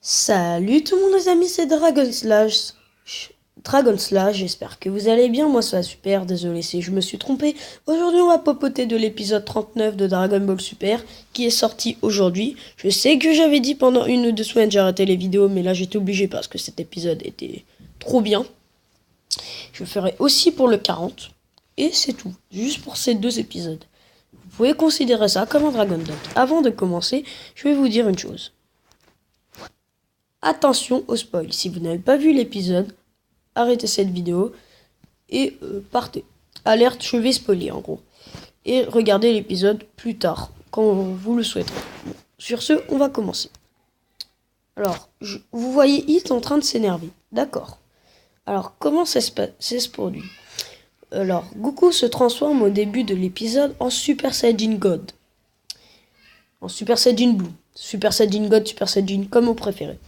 Salut tout le monde les amis, c'est Dragon Slash, j'espère que vous allez bien, moi ça va super, désolé si je me suis trompé. Aujourd'hui on va papoter de l'épisode 39 de Dragon Ball Super, qui est sorti aujourd'hui. Je sais que j'avais dit pendant 1 ou 2 semaines j'ai arrêté les vidéos, mais là j'étais obligé parce que cet épisode était trop bien. Je ferai aussi pour le 40, et c'est tout, juste pour ces 2 épisodes. Vous pouvez considérer ça comme un Dragon Ball. Avant de commencer, je vais vous dire une chose. Attention au spoil. Si vous n'avez pas vu l'épisode, arrêtez cette vidéo et partez. Alerte, je vais spoiler en gros. Et regardez l'épisode plus tard, quand vous le souhaiterez. Bon, sur ce, on va commencer. Alors, vous voyez Hit en train de s'énerver. D'accord. Alors, comment ça se produit? Alors, Goku se transforme au début de l'épisode en Super Saiyajin God. En Super Saiyajin Blue. Super Saiyajin God, Super Saiyajin, comme vous préférez.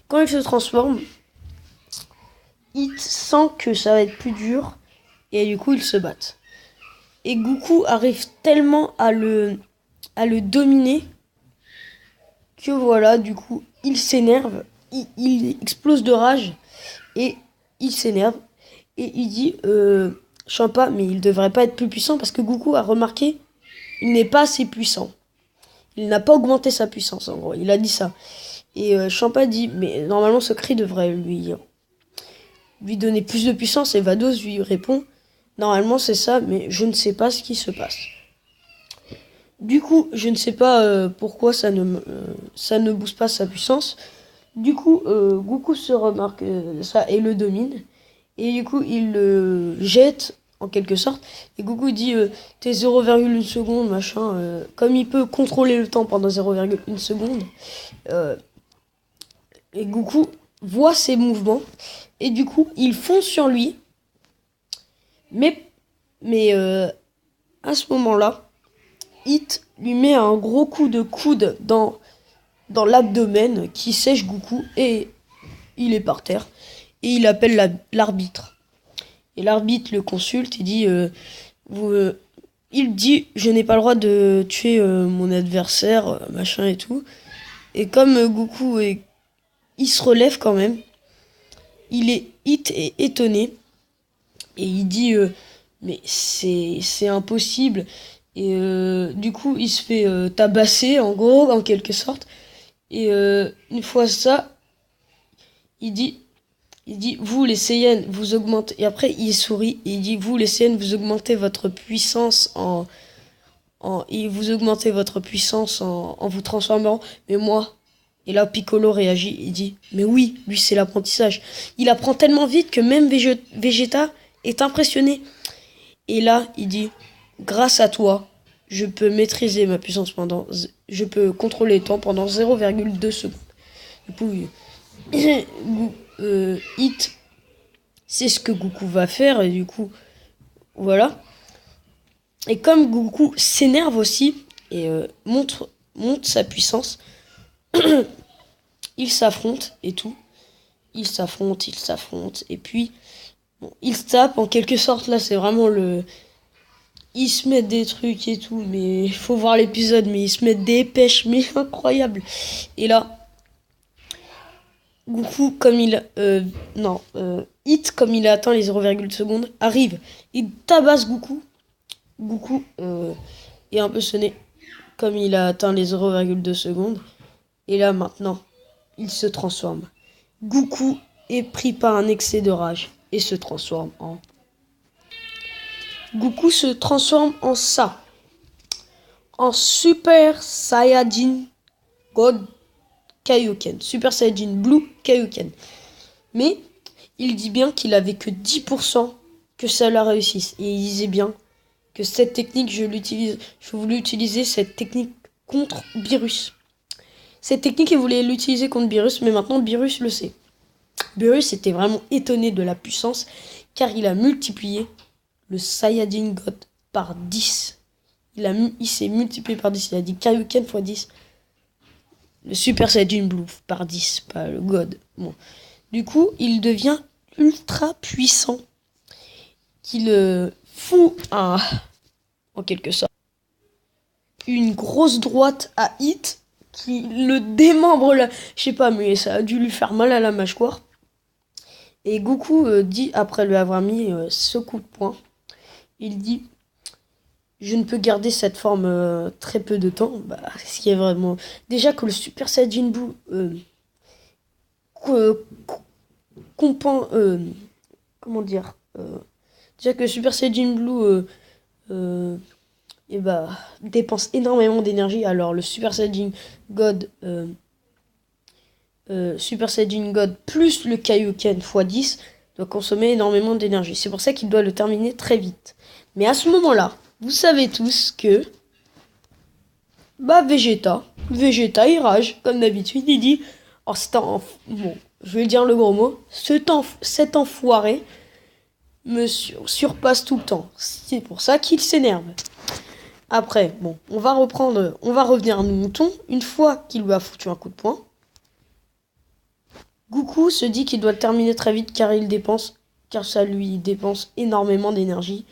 Quand il se transforme, Hit sent que ça va être plus dur et du coup ils se battent. Et Goku arrive tellement à le dominer que voilà, du coup il s'énerve, il explose de rage et il s'énerve et il dit Champa, mais il devrait pas être plus puissant parce que Goku a remarqué il n'est pas assez puissant. Il n'a pas augmenté sa puissance en gros, il a dit ça. Et Champa dit mais normalement ce cri devrait lui donner plus de puissance et Vados lui répond normalement c'est ça mais je ne sais pas ce qui se passe. Du coup je ne sais pas pourquoi ça ne booste pas sa puissance. Du coup Goku se remarque ça et le domine et du coup il le jette en quelque sorte et Goku dit t'es 0,1 seconde machin comme il peut contrôler le temps pendant 0,1 seconde et Goku voit ses mouvements et du coup il fonce sur lui mais à ce moment-là Hit lui met un gros coup de coude dans l'abdomen qui sèche Goku et il est par terre et il appelle l'arbitre et l'arbitre le consulte et dit il dit je n'ai pas le droit de tuer mon adversaire machin et tout et comme Goku il se relève quand même. Hit est étonné et il dit mais c'est impossible et du coup il se fait tabasser en gros en quelque sorte et une fois ça il dit vous les Saiyans vous augmentez et après il sourit et il dit vous les Saiyans vous augmentez votre puissance et vous augmentez votre puissance en vous transformant mais moi. Et là, Piccolo réagit et dit « Mais oui, lui, c'est l'apprentissage. Il apprend tellement vite que même Vegeta est impressionné. » Et là, il dit « Grâce à toi, je peux maîtriser ma puissance je peux contrôler le temps pendant 0,2 secondes. » Du coup, Hit, c'est ce que Goku va faire et du coup, voilà. Et comme Goku s'énerve aussi et monte sa puissance, ils s'affrontent et tout. Ils s'affrontent. Et puis, bon, ils se tapent en quelque sorte. Là, c'est vraiment le. Ils se mettent des trucs et tout. Mais il faut voir l'épisode. Mais ils se mettent des pêches. Mais incroyable. Et là, Goku, comme il. Non. Hit, comme il a atteint les 0,2 secondes, arrive. Il tabasse Goku. Goku est un peu sonné. Comme il a atteint les 0,2 secondes. Et là, maintenant, il se transforme. Goku est pris par un excès de rage et se transforme en... Goku se transforme en ça. En Super Saiyajin God Kaioken. Super Saiyajin Blue Kaioken. Mais il dit bien qu'il avait que 10% que ça la réussisse. Et il disait bien que cette technique, je voulais utiliser cette technique contre Beerus. Cette technique, il voulait l'utiliser contre Beerus, mais maintenant Beerus le sait. Beerus était vraiment étonné de la puissance car il a multiplié le Saiyajin God par 10. Il s'est multiplié par 10. Il a dit Kaioken x 10. Le Super Saiyajin Blue par 10, pas le God. Bon. Du coup, il devient ultra puissant. Qu'il fout en quelque sorte une grosse droite à Hit. qui le démembre là. Je sais pas, mais ça a dû lui faire mal à la mâchoire. Et Goku dit, après lui avoir mis ce coup de poing, il dit: je ne peux garder cette forme très peu de temps. Bah, ce qui est vraiment... Déjà que le Super Saiyan Blue comment dire déjà que le Super Saiyan Blue et bah, dépense énormément d'énergie. Alors le Super Saiyan God plus le Kaioken x10 doit consommer énormément d'énergie. C'est pour ça qu'il doit le terminer très vite. Mais à ce moment-là, vous savez tous que Vegeta il rage comme d'habitude. Il dit: oh, bon, je vais dire le gros mot, cet enfoiré me surpasse tout le temps. C'est pour ça qu'il s'énerve. Après, bon, on va revenir à nos moutons. Une fois qu'il lui a foutu un coup de poing, Goku se dit qu'il doit le terminer très vite car ça lui dépense énormément d'énergie.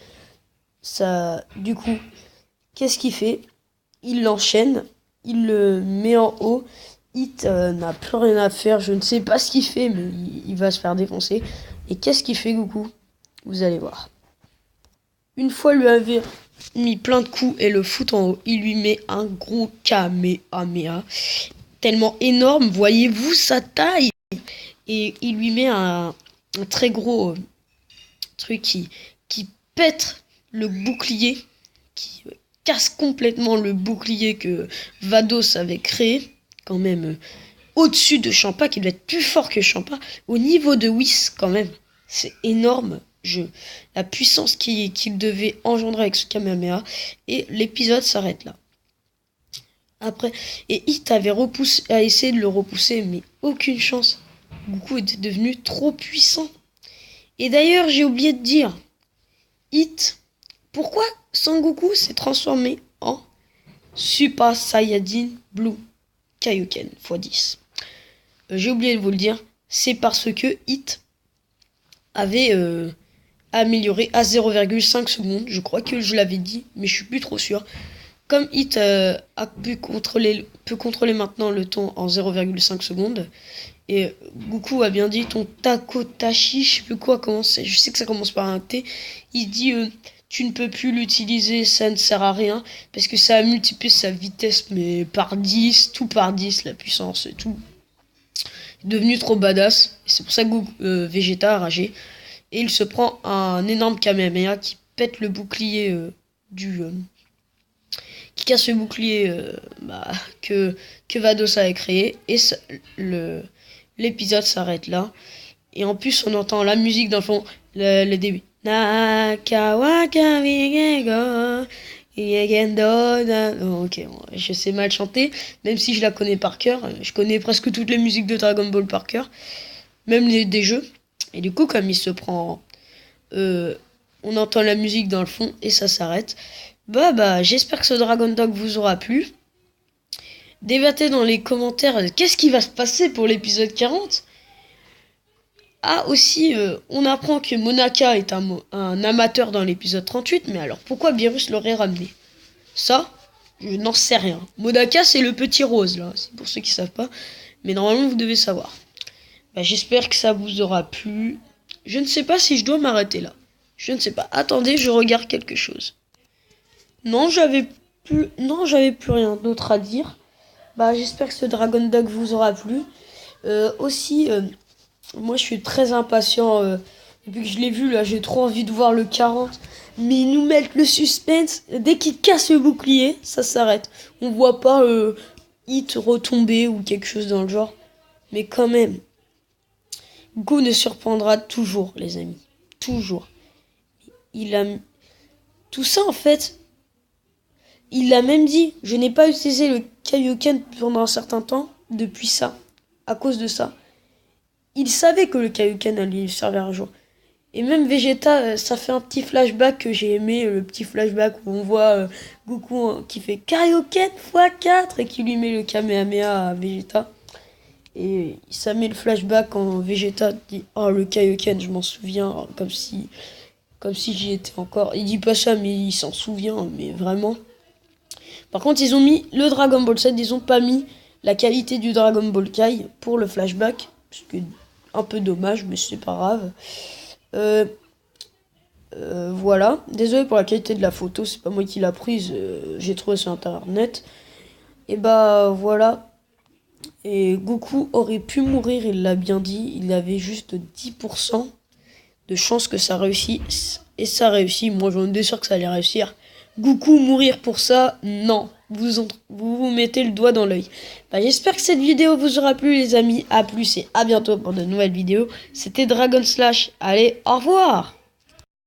Du coup, qu'est-ce qu'il fait? Il l'enchaîne, il le met en haut. Hit n'a plus rien à faire, je ne sais pas ce qu'il fait, mais il va se faire défoncer. Et qu'est-ce qu'il fait, Goku? Vous allez voir. Une fois lui avait mis plein de coups et le fout en haut, il lui met un gros Kamehameha, tellement énorme, voyez-vous sa taille? Et il lui met un très gros truc qui pète le bouclier, qui casse complètement le bouclier que Vados avait créé, quand même au-dessus de Champa, qui doit être plus fort que Champa, au niveau de Whis quand même, c'est énorme. La puissance qu'il devait engendrer avec ce Kamehameha, et l'épisode s'arrête là. Après, et Hit a essayé de le repousser, mais aucune chance. Goku était devenu trop puissant. Et d'ailleurs, j'ai oublié de dire, Hit, pourquoi Sangoku s'est transformé en Super Saiyajin Blue Kaioken x10. J'ai oublié de vous le dire, c'est parce que Hit avait amélioré à 0,5 secondes. Je crois que je l'avais dit, mais je suis plus trop sûr. Comme Hit peut contrôler maintenant le temps en 0,5 secondes, et Goku a bien dit ton Takotachi, je sais plus quoi, je sais que ça commence par un T, il dit tu ne peux plus l'utiliser, ça ne sert à rien, parce que ça a multiplié sa vitesse, mais par 10, tout par 10, la puissance et tout. Il est devenu trop badass, et c'est pour ça que Vegeta a ragé, et il se prend un énorme Kamehameha qui pète le bouclier qui casse le bouclier que Vados avait créé, et l'épisode s'arrête là. Et en plus, on entend la musique dans le fond, le début. Ok, je sais mal chanter, même si je la connais par cœur. Je connais presque toutes les musiques de Dragon Ball par cœur, même des jeux. Et du coup, comme il se prend... on entend la musique dans le fond et ça s'arrête. J'espère que ce Dragon Dog vous aura plu. Débattez dans les commentaires qu'est-ce qui va se passer pour l'épisode 40. Ah, aussi, on apprend que Monaka est un amateur dans l'épisode 38, mais alors pourquoi Beerus l'aurait ramené? Ça, je n'en sais rien. Monaka, c'est le petit rose, là, c'est pour ceux qui savent pas, mais normalement vous devez savoir. J'espère que ça vous aura plu. Je ne sais pas si je dois m'arrêter là. Je ne sais pas. Attendez, je regarde quelque chose. Non, j'avais plus rien d'autre à dire. J'espère que ce Dragon Dog vous aura plu. Aussi, moi je suis très impatient. Depuis que je l'ai vu, là, j'ai trop envie de voir le 40. Mais ils nous mettent le suspense. Dès qu'ils cassent le bouclier, ça s'arrête. On voit pas Hit retomber ou quelque chose dans le genre. Mais quand même, Goku ne surprendra toujours, les amis. Toujours. Tout ça, en fait, il l'a même dit. Je n'ai pas utilisé le Kaioken pendant un certain temps, depuis ça. À cause de ça. Il savait que le Kaioken allait lui servir un jour. Et même Vegeta, ça fait un petit flashback que j'ai aimé. Le petit flashback où on voit Goku qui fait Kaioken x4 et qui lui met le Kamehameha à Vegeta. Et ça met le flashback quand Vegeta dit « Oh, le Kaioken, je m'en souviens. » Comme si j'y étais encore. Il dit pas ça, mais il s'en souvient. Mais vraiment. Par contre, ils ont mis le Dragon Ball Z. Ils ont pas mis la qualité du Dragon Ball Kai pour le flashback. Ce qui est un peu dommage, mais c'est pas grave. Voilà. Désolé pour la qualité de la photo, c'est pas moi qui l'a prise, j'ai trouvé sur internet. Et bah voilà. Et Goku aurait pu mourir, il l'a bien dit. Il avait juste 10% de chance que ça réussisse. Et ça réussit. Moi, j'en étais sûr que ça allait réussir. Goku mourir pour ça, non. Vous mettez le doigt dans l'œil. Bah, j'espère que cette vidéo vous aura plu, les amis. A plus et à bientôt pour de nouvelles vidéos. C'était Dragon Slash. Allez, au revoir!